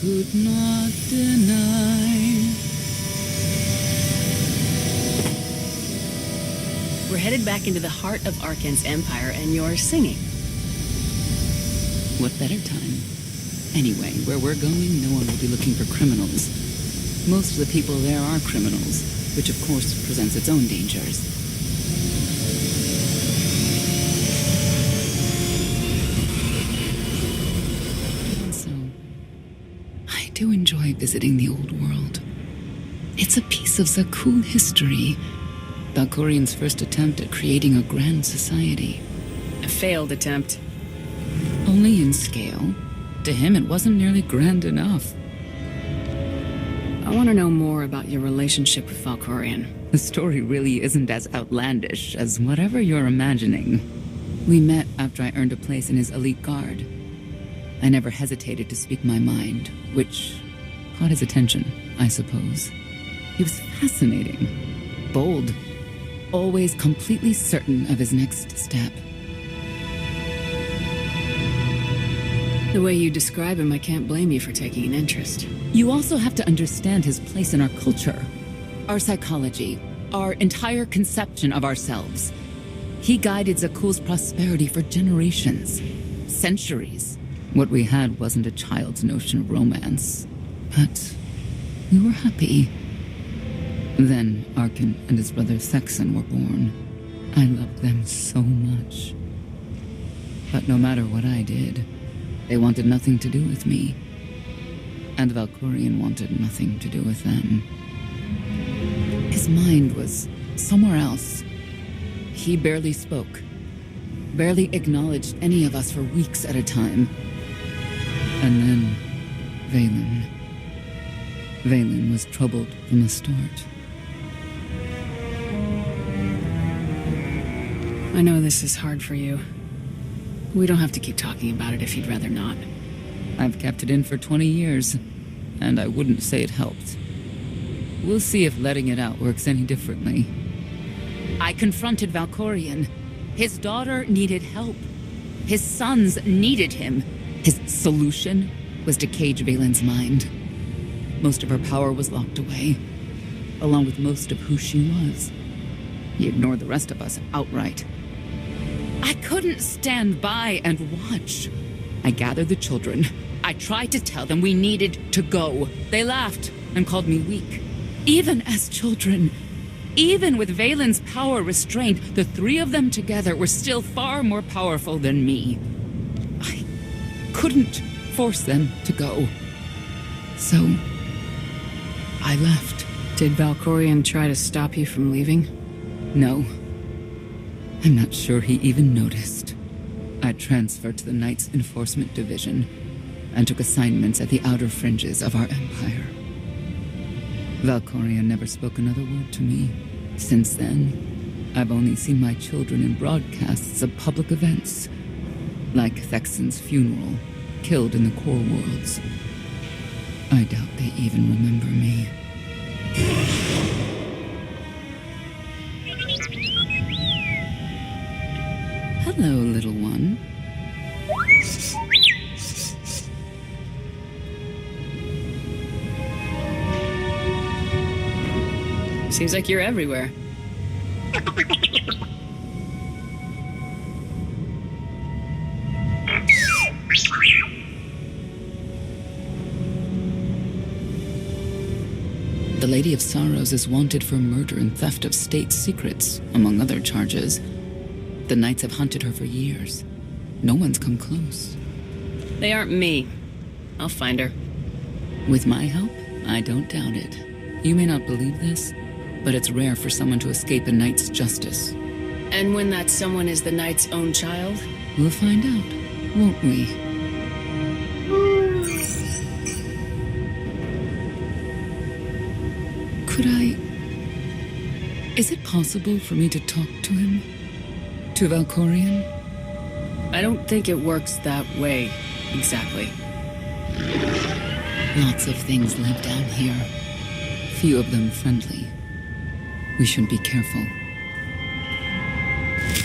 could not deny. We're headed back into the heart of Arkan's empire, and you're singing. What better time? Anyway, where we're going, no one will be looking for criminals. Most of the people there are criminals, which of course presents its own dangers. And so, I do enjoy visiting the old world. It's a piece of Zakul history. Valkorian's first attempt at creating a grand society. A failed attempt. Only in scale. To him, it wasn't nearly grand enough. I want to know more about your relationship with Valkorian. The story really isn't as outlandish as whatever you're imagining. We met after I earned a place in his elite guard. I never hesitated to speak my mind, which caught his attention, I suppose. He was fascinating, bold, always completely certain of his next step. The way you describe him, I can't blame you for taking an interest. You also have to understand his place in our culture, our psychology, our entire conception of ourselves. He guided Zakul's prosperity for generations, centuries. What we had wasn't a child's notion of romance, but we were happy. Then Arkan and his brother Thexan were born. I loved them so much. But no matter what I did, they wanted nothing to do with me. And Valkorian wanted nothing to do with them. His mind was somewhere else. He barely spoke, barely acknowledged any of us for weeks at a time. And then, Vaylin. Vaylin was troubled from the start. I know this is hard for you. We don't have to keep talking about it if you'd rather not. I've kept it in for 20 years, and I wouldn't say it helped. We'll see if letting it out works any differently. I confronted Valkorian. His daughter needed help. His sons needed him. His solution was to cage Vaylin's mind. Most of her power was locked away, along with most of who she was. He ignored the rest of us outright. I couldn't stand by and watch. I gathered the children. I tried to tell them we needed to go. They laughed and called me weak. Even as children, even with Vaylin's power restrained, the three of them together were still far more powerful than me. I couldn't force them to go. So, I left. Did Valkorian try to stop you from leaving? No. I'm not sure he even noticed. I transferred to the Knights Enforcement Division and took assignments at the outer fringes of our empire. Valkorian never spoke another word to me. Since then, I've only seen my children in broadcasts of public events, like Thexan's funeral, killed in the Core Worlds. I doubt they even remember me. Hello, little one. Seems like you're everywhere. The Lady of Sorrows is wanted for murder and theft of state secrets, among other charges. The Knights have hunted her for years. No one's come close. They aren't me. I'll find her. With my help, I don't doubt it. You may not believe this, but it's rare for someone to escape a Knight's justice. And when that someone is the Knight's own child? We'll find out, won't we? Could I... Is it possible for me to talk to him? To Valkorian? I don't think it works that way, exactly. Lots of things live down here. Few of them friendly. We should be careful.